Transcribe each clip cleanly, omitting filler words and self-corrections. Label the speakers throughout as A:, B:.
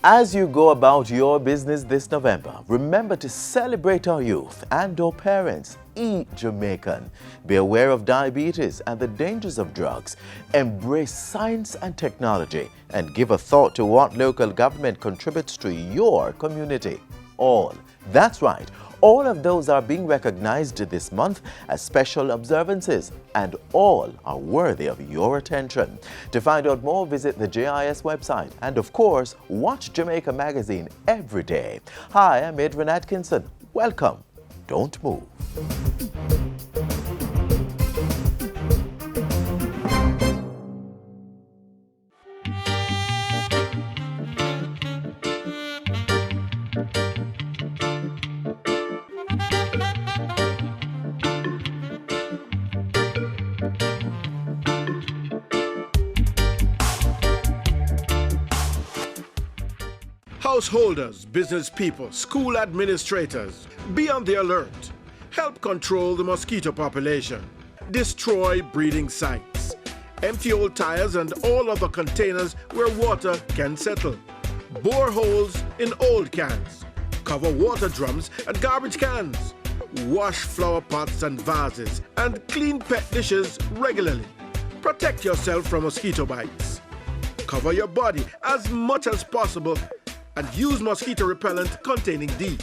A: As you go about your business this November, remember to celebrate our youth and our parents. Eat Jamaican. Be aware of diabetes and the dangers of drugs. Embrace science and technology and give a thought to what local government contributes to your community. That's right, all of those are being recognized this month as special observances, and all are worthy of your attention. To find out more, visit the JIS website and, of course, watch Jamaica Magazine every day. Hi, I'm Adrian Atkinson. Welcome. Don't move.
B: Householders, business people, school administrators, be on the alert. Help control the mosquito population. Destroy breeding sites. Empty old tires and all other containers where water can settle. Bore holes in old cans. Cover water drums and garbage cans. Wash flower pots and vases and clean pet dishes regularly. Protect yourself from mosquito bites. Cover your body as much as possible and use mosquito repellent containing DEET.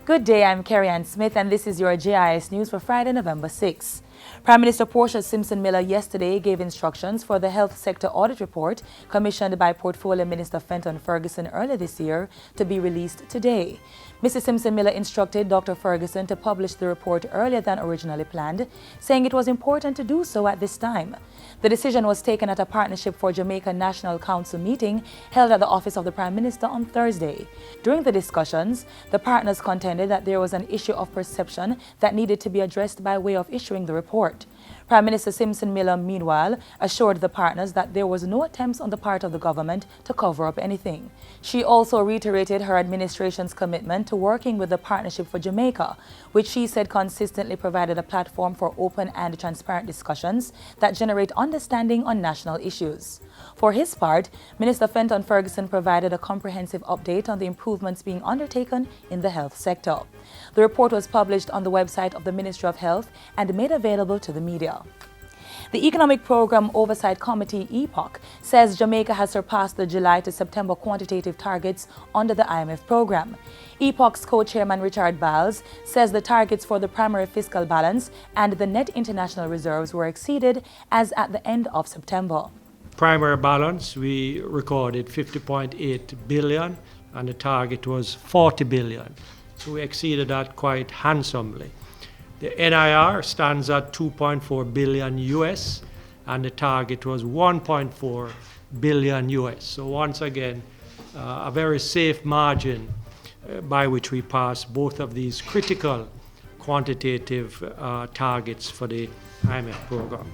C: Good day, I'm Carrie Ann Smith, and this is your JIS News for Friday, November 6. Prime Minister Portia Simpson-Miller yesterday gave instructions for the health sector audit report commissioned by Portfolio Minister Fenton Ferguson earlier this year to be released today. Mr. Simpson-Miller instructed Dr. Ferguson to publish the report earlier than originally planned, saying it was important to do so at this time. The decision was taken at a Partnership for Jamaica National Council meeting held at the office of the Prime Minister on Thursday. During the discussions, the partners contended that there was an issue of perception that needed to be addressed by way of issuing the report. Prime Minister Simpson-Miller, meanwhile, assured the partners that there was no attempts on the part of the government to cover up anything. She also reiterated her administration's commitment to working with the Partnership for Jamaica, which she said consistently provided a platform for open and transparent discussions that generate understanding on national issues. For his part, Minister Fenton Ferguson provided a comprehensive update on the improvements being undertaken in the health sector. The report was published on the website of the Ministry of Health and made available to the media. The Economic Program Oversight Committee, EPOC, says Jamaica has surpassed the July to September quantitative targets under the IMF program. EPOC's co-chairman Richard Biles says the targets for the primary fiscal balance and the net international reserves were exceeded as at the end of September.
D: Primary balance, we recorded 50.8 billion and the target was 40 billion. So we exceeded that quite handsomely. The NIR stands at 2.4 billion US and the target was 1.4 billion US. So once again, a very safe margin by which we pass both of these critical quantitative targets for the IMF program.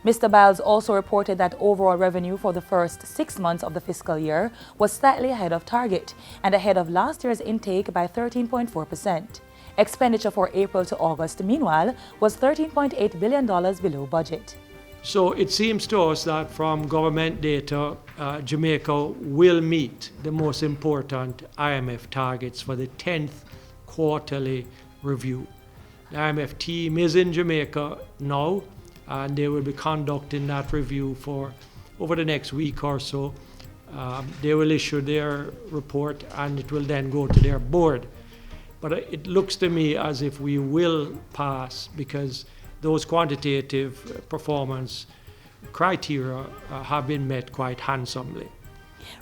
C: Mr. Biles also reported that overall revenue for the first 6 months of the fiscal year was slightly ahead of target and ahead of last year's intake by 13.4%. Expenditure for April to August, meanwhile, was $13.8 billion below budget.
D: So it seems to us that from government data, Jamaica will meet the most important IMF targets for the 10th quarterly review. The IMF team is in Jamaica now, and they will be conducting that review for over the next week or so. They will issue their report and it will then go to their board. But it looks to me as if we will pass because those quantitative performance criteria have been met quite handsomely.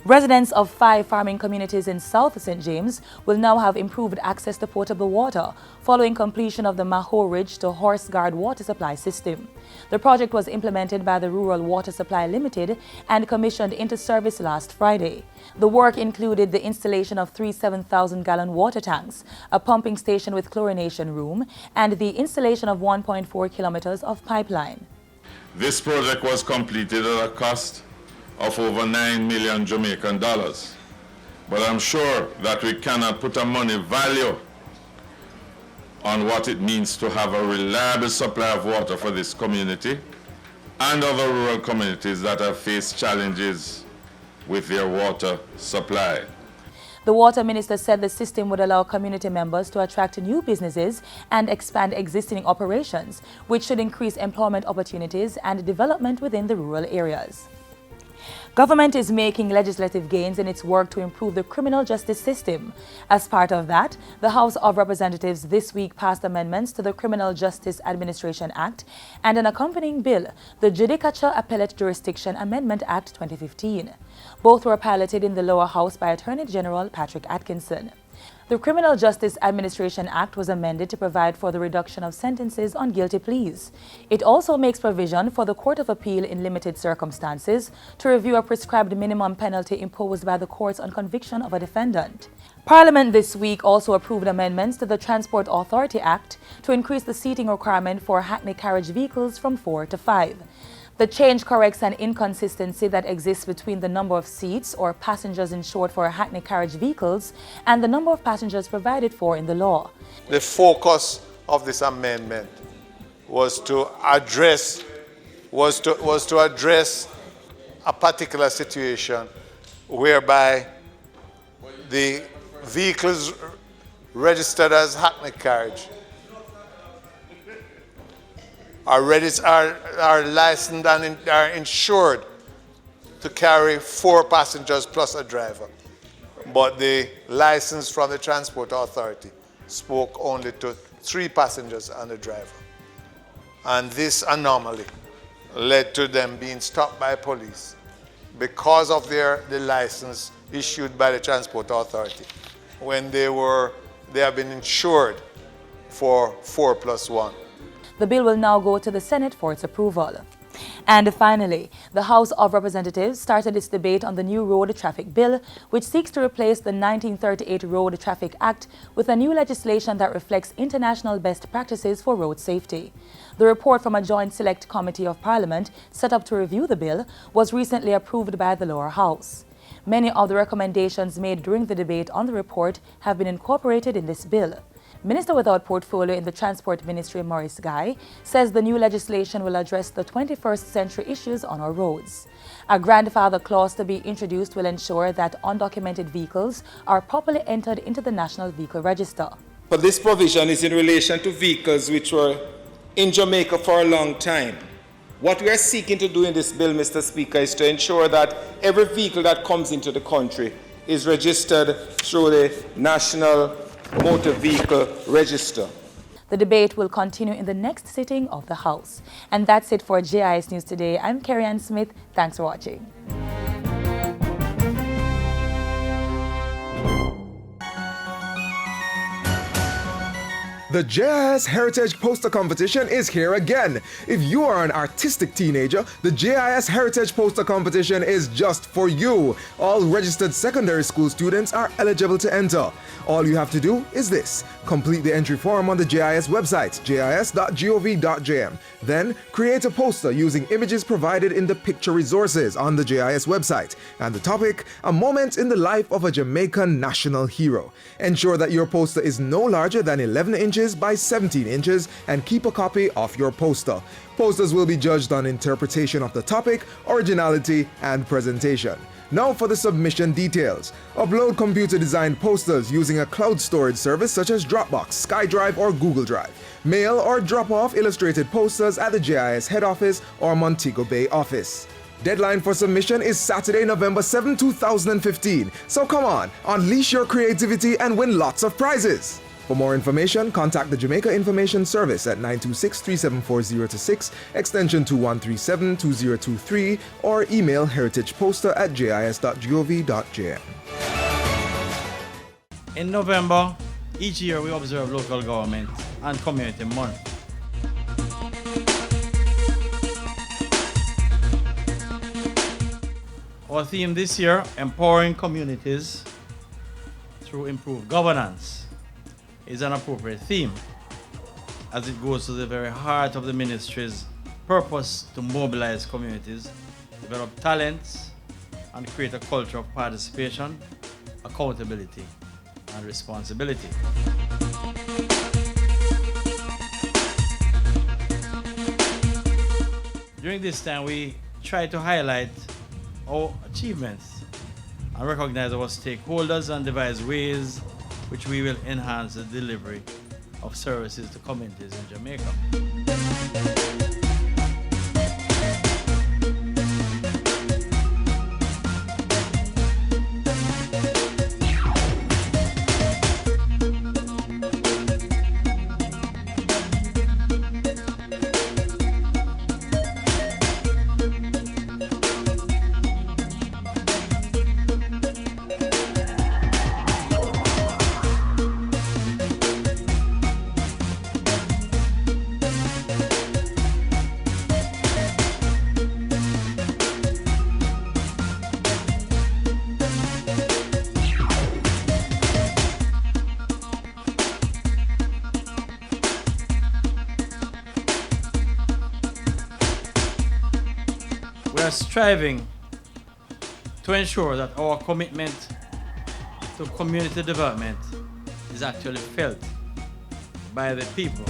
C: Residents of 5 farming communities in South St. James will now have improved access to potable water following completion of the Maho Ridge to Horse Guard water supply system. The project was implemented by the Rural Water Supply Limited and commissioned into service last Friday. The work included the installation of 3 7,000-gallon water tanks, a pumping station with chlorination room, and the installation of 1.4 kilometers of pipeline.
E: This project was completed at a cost of over 9 million Jamaican dollars. But I'm sure that we cannot put a money value on what it means to have a reliable supply of water for this community and other rural communities that have faced challenges with their water supply.
C: The water minister said the system would allow community members to attract new businesses and expand existing operations, which should increase employment opportunities and development within the rural areas. Government is making legislative gains in its work to improve the criminal justice system. As part of that, the House of Representatives this week passed amendments to the Criminal Justice Administration Act and an accompanying bill, the Judicature Appellate Jurisdiction Amendment Act 2015. Both were piloted in the lower house by Attorney General Patrick Atkinson. The Criminal Justice Administration Act was amended to provide for the reduction of sentences on guilty pleas. It also makes provision for the Court of Appeal in limited circumstances to review a prescribed minimum penalty imposed by the courts on conviction of a defendant. Parliament this week also approved amendments to the Transport Authority Act to increase the seating requirement for Hackney carriage vehicles from 4 to 5. The change corrects an inconsistency that exists between the number of seats, or passengers in short for Hackney carriage vehicles, and the number of passengers provided for in the law.
F: The focus of this amendment was to address a particular situation whereby the vehicles registered as Hackney carriage are licensed and are insured to carry 4 passengers plus a driver. But the license from the Transport Authority spoke only to 3 passengers and a driver. And this anomaly led to them being stopped by police because of the license issued by the Transport Authority when they have been insured for 4+1.
C: The bill will now go to the Senate for its approval. And finally, the House of Representatives started its debate on the new road traffic bill, which seeks to replace the 1938 Road Traffic Act with a new legislation that reflects international best practices for road safety. The report from a joint select committee of Parliament set up to review the bill was recently approved by the lower house. Many of the recommendations made during the debate on the report have been incorporated in this bill. Minister without portfolio in the Transport Ministry, Maurice Guy, says the new legislation will address the 21st century issues on our roads. A grandfather clause to be introduced will ensure that undocumented vehicles are properly entered into the National Vehicle Register.
G: But this provision is in relation to vehicles which were in Jamaica for a long time. What we are seeking to do in this bill, Mr. Speaker, is to ensure that every vehicle that comes into the country is registered through the National Motor Vehicle Register.
C: The debate will continue in the next sitting of the House. And that's it for JIS News Today. I'm Carrie-Ann Smith. Thanks for watching.
H: The JIS Heritage Poster Competition is here again. If you are an artistic teenager, the JIS Heritage Poster Competition is just for you. All registered secondary school students are eligible to enter. All you have to do is this: complete the entry form on the JIS website, jis.gov.jm. Then create a poster using images provided in the picture resources on the JIS website. And the topic: a moment in the life of a Jamaican national hero. Ensure that your poster is no larger than 11 inches by 17 inches and keep a copy of your poster. Posters will be judged on interpretation of the topic, originality, and presentation. Now for the submission details. Upload computer-designed posters using a cloud storage service such as Dropbox, SkyDrive, or Google Drive. Mail or drop off illustrated posters at the JIS head office or Montego Bay office. Deadline for submission is Saturday, November 7, 2015. So come on, unleash your creativity and win lots of prizes. For more information, contact the Jamaica Information Service at 926-374-026, extension 2137-2023, or email heritageposter@jis.gov.jm.
I: In November, each year we observe Local Government and Community Month. Our theme this year, Empowering Communities Through Improved Governance, is an appropriate theme as it goes to the very heart of the ministry's purpose to mobilize communities, develop talents, and create a culture of participation, accountability, and responsibility. During this time, we try to highlight our achievements and recognize our stakeholders and devise ways which we will enhance the delivery of services to communities in Jamaica. We are striving to ensure that our commitment to community development is actually felt by the people.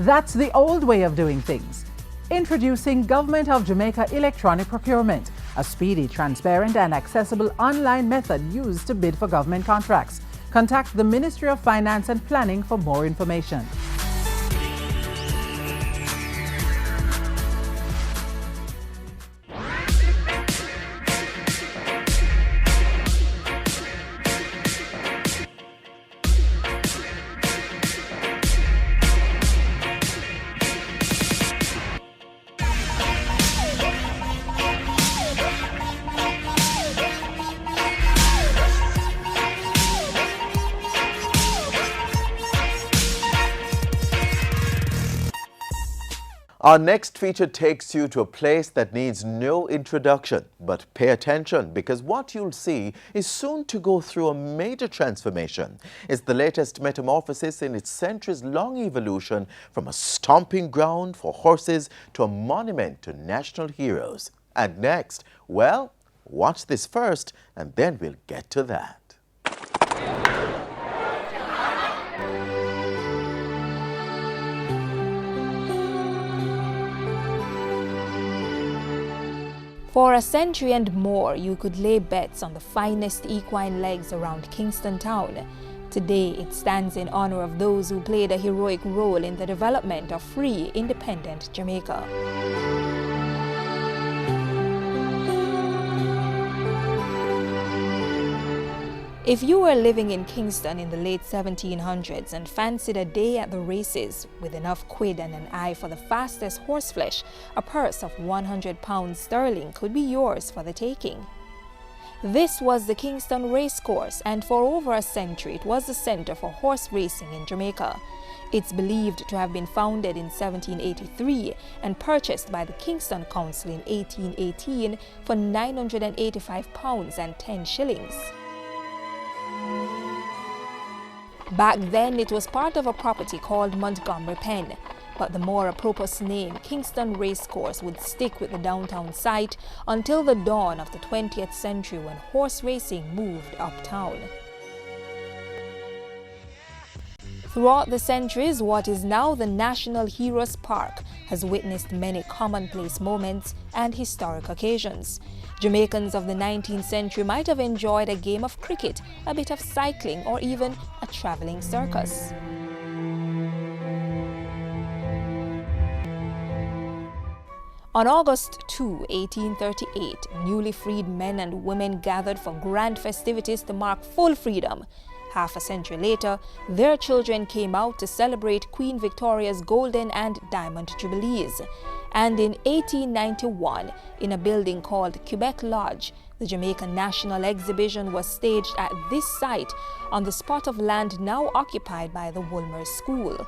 J: That's the old way of doing things. Introducing Government of Jamaica Electronic Procurement, a speedy, transparent and accessible online method used to bid for government contracts. Contact the Ministry of Finance and Planning for more information.
A: Our next feature takes you to a place that needs no introduction, but pay attention because what you'll see is soon to go through a major transformation. It's the latest metamorphosis in its centuries-long evolution from a stomping ground for horses to a monument to national heroes. And next, well, watch this first and then we'll get to that.
K: For a century and more, you could lay bets on the finest equine legs around Kingston Town. Today, it stands in honor of those who played a heroic role in the development of free, independent Jamaica. If you were living in Kingston in the late 1700s and fancied a day at the races with enough quid and an eye for the fastest horseflesh, a purse of £100 sterling could be yours for the taking. This was the Kingston Racecourse, and for over a century it was the center for horse racing in Jamaica. It's believed to have been founded in 1783 and purchased by the Kingston Council in 1818 for £985 and 10 shillings. Back then, it was part of a property called Montgomery Pen. but the more appropriate name, Kingston Racecourse, would stick with the downtown site until the dawn of the 20th century when horse racing moved uptown. Throughout the centuries, what is now the National Heroes Park has witnessed many commonplace moments and historic occasions. Jamaicans of the 19th century might have enjoyed a game of cricket, a bit of cycling, or even a traveling circus. On August 2, 1838, newly freed men and women gathered for grand festivities to mark full freedom. Half a century later, their children came out to celebrate Queen Victoria's Golden and Diamond Jubilees. And in 1891, in a building called Quebec Lodge, the Jamaican National Exhibition was staged at this site on the spot of land now occupied by the Woolmer School.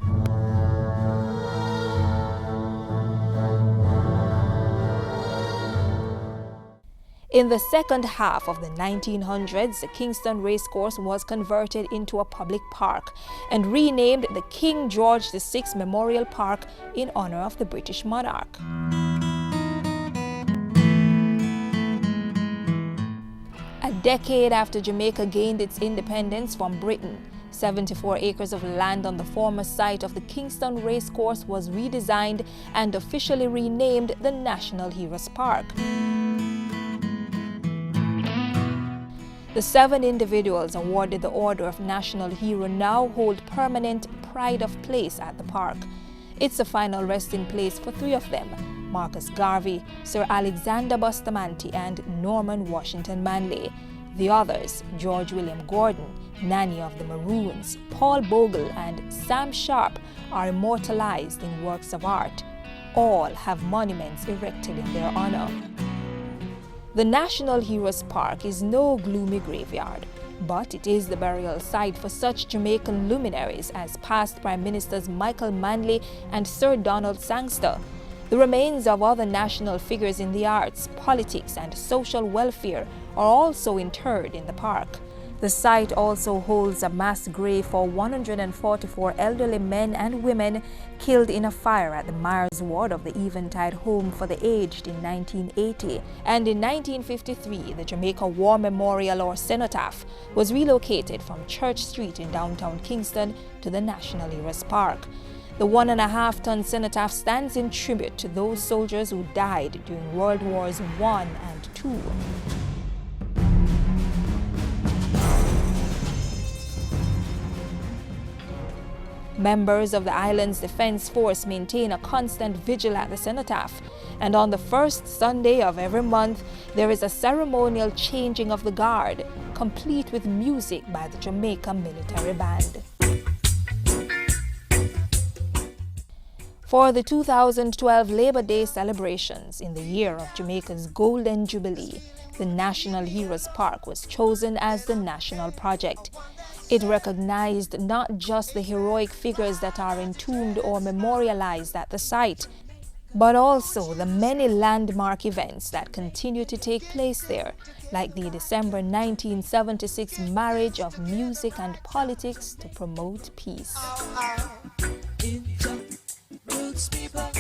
K: In the second half of the 1900s, the Kingston Racecourse was converted into a public park and renamed the King George VI Memorial Park in honor of the British monarch. A decade after Jamaica gained its independence from Britain, 74 acres of land on the former site of the Kingston Racecourse was redesigned and officially renamed the National Heroes Park. The 7 individuals awarded the Order of National Hero now hold permanent pride of place at the park. It's a final resting place for 3 of them: Marcus Garvey, Sir Alexander Bustamante, and Norman Washington Manley. The others, George William Gordon, Nanny of the Maroons, Paul Bogle, and Sam Sharp, are immortalized in works of art. All have monuments erected in their honor. The National Heroes Park is no gloomy graveyard, but it is the burial site for such Jamaican luminaries as past Prime Ministers Michael Manley and Sir Donald Sangster. The remains of other national figures in the arts, politics, and social welfare are also interred in the park. The site also holds a mass grave for 144 elderly men and women killed in a fire at the Myers Ward of the Eventide Home for the Aged in 1980. And in 1953, the Jamaica War Memorial, or Cenotaph, was relocated from Church Street in downtown Kingston to the National Heroes Park. The 1.5-ton cenotaph stands in tribute to those soldiers who died during World Wars I and II. Members of the island's defense force maintain a constant vigil at the cenotaph, and on the first Sunday of every month, there is a ceremonial changing of the guard, complete with music by the Jamaica Military Band. For the 2012 Labor Day celebrations in the year of Jamaica's Golden Jubilee, the National Heroes Park was chosen as the national project. It recognized not just the heroic figures that are entombed or memorialized at the site, but also the many landmark events that continue to take place there, like the December 1976 marriage of music and politics to promote peace.
L: Roots people,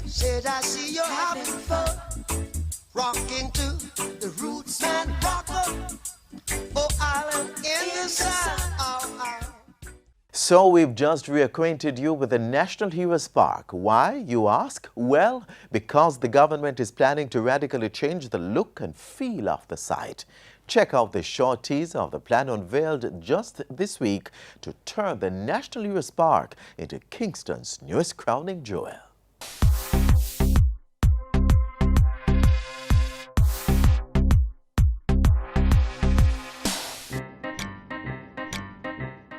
L: said I see you're having fun, rocking to the roots and rocker. Oh, island in the sun.
A: So we've just reacquainted you with the National Heroes Park. Why, you ask? Well, because the government is planning to radically change the look and feel of the site. Check out the short teaser of the plan unveiled just this week to turn the National Heroes Park into Kingston's newest crowning jewel.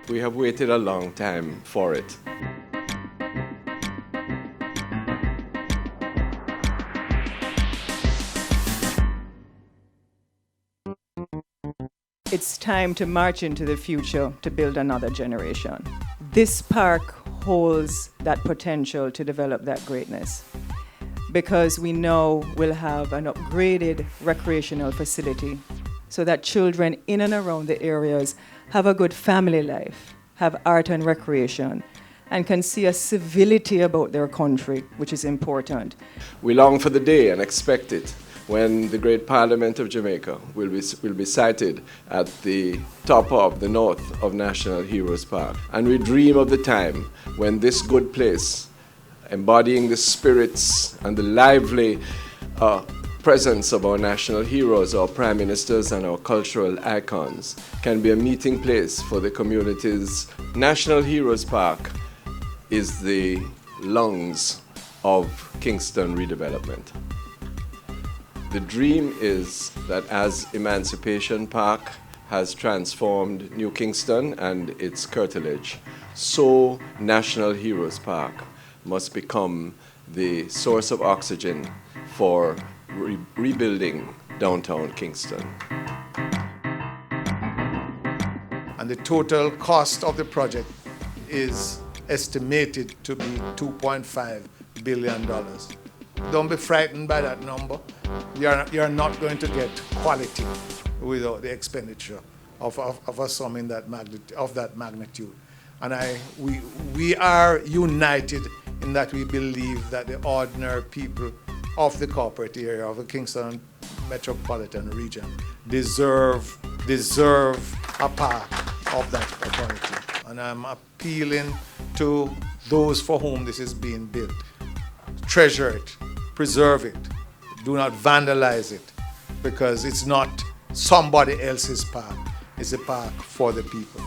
M: We have waited a long time for it.
N: It's time to march into the future to build another generation. This park holds that potential to develop that greatness because we know we'll have an upgraded recreational facility so that children in and around the areas have a good family life, have art and recreation, and can see a civility about their country, which is important.
M: We long for the day and expect it when the great Parliament of Jamaica will be sited at the top of the north of National Heroes Park. And we dream of the time when this good place, embodying the spirits and the lively presence of our national heroes, our prime ministers and our cultural icons, can be a meeting place for the communities. National Heroes Park is the lungs of Kingston redevelopment. The dream is that as Emancipation Park has transformed New Kingston and its curtilage, so National Heroes Park must become the source of oxygen for rebuilding downtown Kingston.
F: And the total cost of the project is estimated to be $2.5 billion. Don't be frightened by that number. You're not going to get quality without the expenditure of a sum in that magnitude. And we are united in that we believe that the ordinary people of the corporate area of the Kingston metropolitan region deserve a part of that authority. And I'm appealing to those for whom this is being built. Treasure it, preserve it, do not vandalize it, because it's not somebody else's park, it's a park for the people.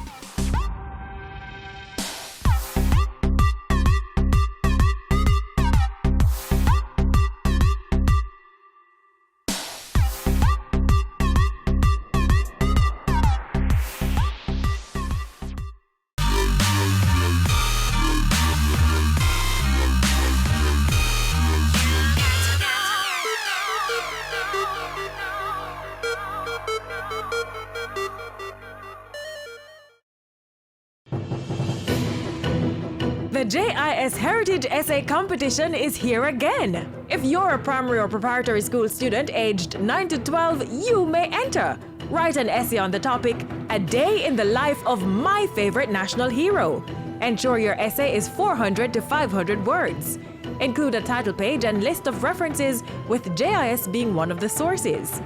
O: The JIS Heritage Essay Competition is here again. If you're a primary or preparatory school student aged 9 to 12, you may enter. Write an essay on the topic, A Day in the Life of My Favorite National Hero. Ensure your essay is 400 to 500 words. Include a title page and list of references, with JIS being one of the sources.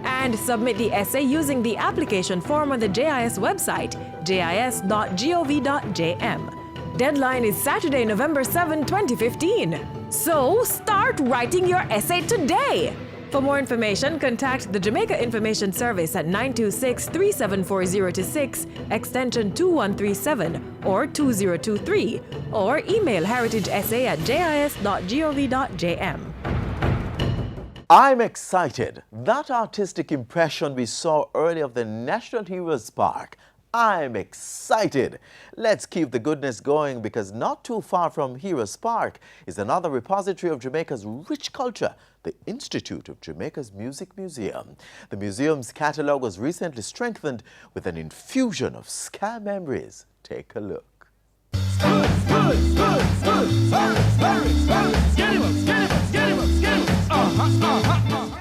O: And submit the essay using the application form on the JIS website, jis.gov.jm. Deadline is Saturday, November 7, 2015. So start writing your essay today. For more information, contact the Jamaica Information Service at 926-374-026, extension 2137 or 2023, or email heritageessay@jis.gov.jm.
A: I'm excited. That artistic impression we saw earlier of the National Heroes Park, I'm excited. Let's keep the goodness going, because not too far from Heroes Park is another repository of Jamaica's rich culture, the Institute of Jamaica's Music Museum. The museum's catalogue was recently strengthened with an infusion of ska memories. Take a look.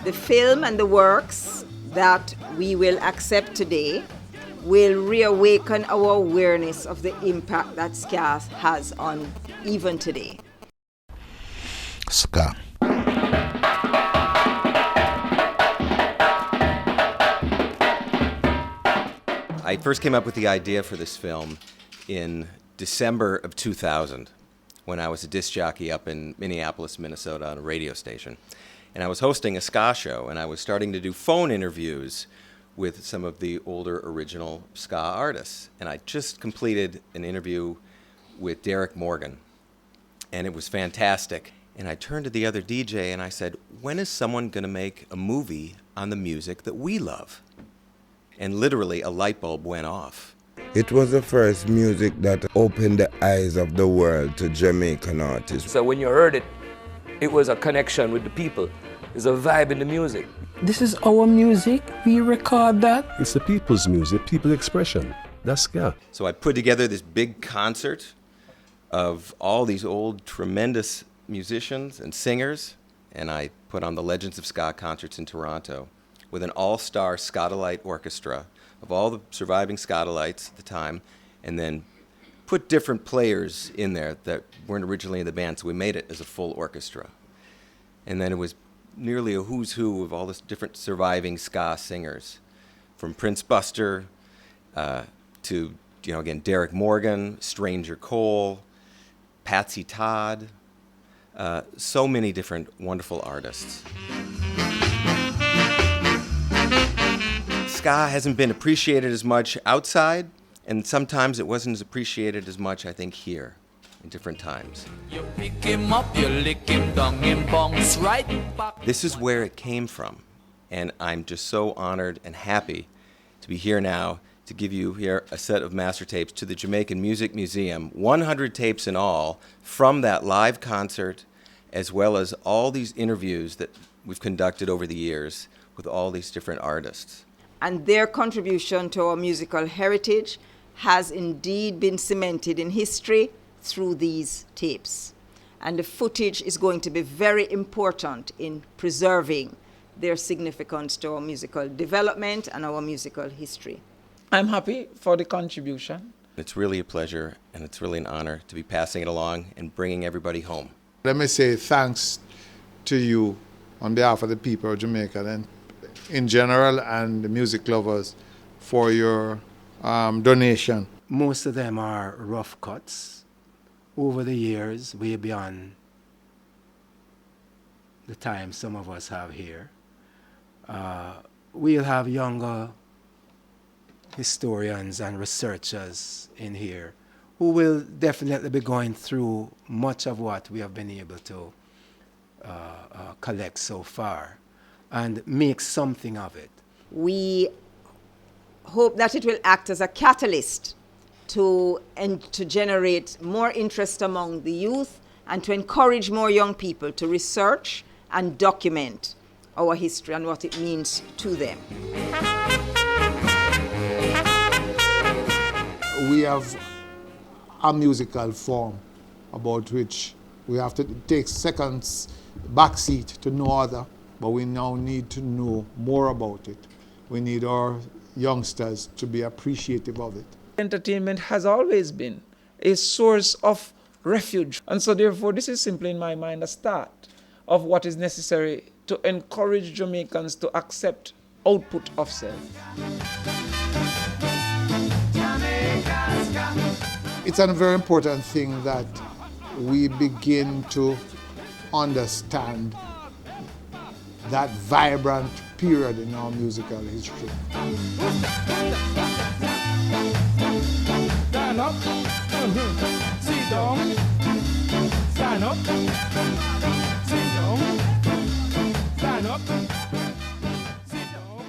P: The film and the works that we will accept today will reawaken our awareness of the impact that ska has on even today.
Q: Ska.
R: I first came up with the idea for this film in December of 2000, when I was a disc jockey up in Minneapolis, Minnesota on a radio station. And I was hosting a ska show, and I was starting to do phone interviews with some of the older original ska artists. And I just completed an interview with Derek Morgan, and it was fantastic. And I turned to the other DJ and I said, when is someone going to make a movie on the music that we love? And literally a light bulb went off.
Q: It was the first music that opened the eyes of the world to Jamaican artists.
S: So when you heard it, it was a connection with the people. There's a vibe in the music.
T: This is our music. We record that.
U: It's the people's music, people's expression. That's ska.
R: So I put together this big concert of all these old, tremendous musicians and singers, and I put on the Legends of Ska concerts in Toronto with an all-star Ska-Light orchestra of all the surviving Ska-Lights at the time, and then put different players in there that weren't originally in the band, so we made it as a full orchestra. And then it was nearly a who's who of all the different surviving ska singers, from Prince Buster to, again, Derek Morgan, Stranger Cole, Patsy Todd, so many different wonderful artists. Ska hasn't been appreciated as much outside, and sometimes it wasn't as appreciated as much, I think, here in different times.
B: You pick him up, you lick him down, him bounce right back.
R: This is where it came from, and I'm just so honored and happy to be here now to give you here a set of master tapes to the Jamaican Music Museum, 100 tapes in all from that live concert, as well as all these interviews that we've conducted over the years with all these different artists.
P: And their contribution to our musical heritage has indeed been cemented in history through these tapes. And the footage is going to be very important in preserving their significance to our musical development and our musical history.
T: I'm happy for the contribution.
R: It's really a pleasure and it's really an honor to be passing it along and bringing everybody home.
F: Let me say thanks to you on behalf of the people of Jamaica and in general and the music lovers for your donation.
V: Most of them are rough cuts over the years, way beyond the time some of us have here. We'll have younger historians and researchers in here who will definitely be going through much of what we have been able to collect so far and make something of it.
P: We hope that it will act as a catalyst to generate more interest among the youth and to encourage more young people to research and document our history and what it means to them.
F: We have a musical form about which we have to take seconds backseat to no other, but we now need to know more about it. We need our youngsters to be appreciative of it.
T: Entertainment has always been a source of refuge. And so therefore, this is simply in my mind a start of what is necessary to encourage Jamaicans to accept output of self.
F: It's a very important thing that we begin to understand that vibrant period in our musical history.
B: Stand up, sit down, stand up, sit down, stand up, sit down.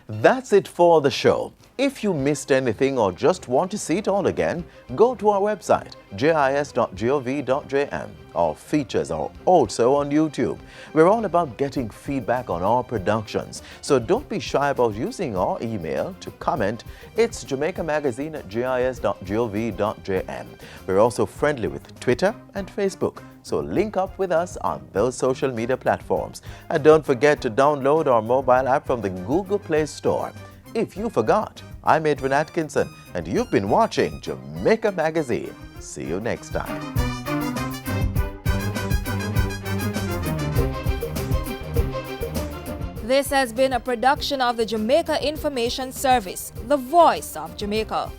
A: That's it for the show. If you missed anything or just want to see it all again, go to our website, jis.gov.jm. Our features are also on YouTube. We're all about getting feedback on our productions, so don't be shy about using our email to comment. It's jamaicamagazine@jis.gov.jm. We're also friendly with Twitter and Facebook, so link up with us on those social media platforms. And don't forget to download our mobile app from the Google Play Store. If you forgot, I'm Adrian Atkinson, and you've been watching Jamaica Magazine. See you next time.
K: This has been a production of the Jamaica Information Service, the voice of Jamaica.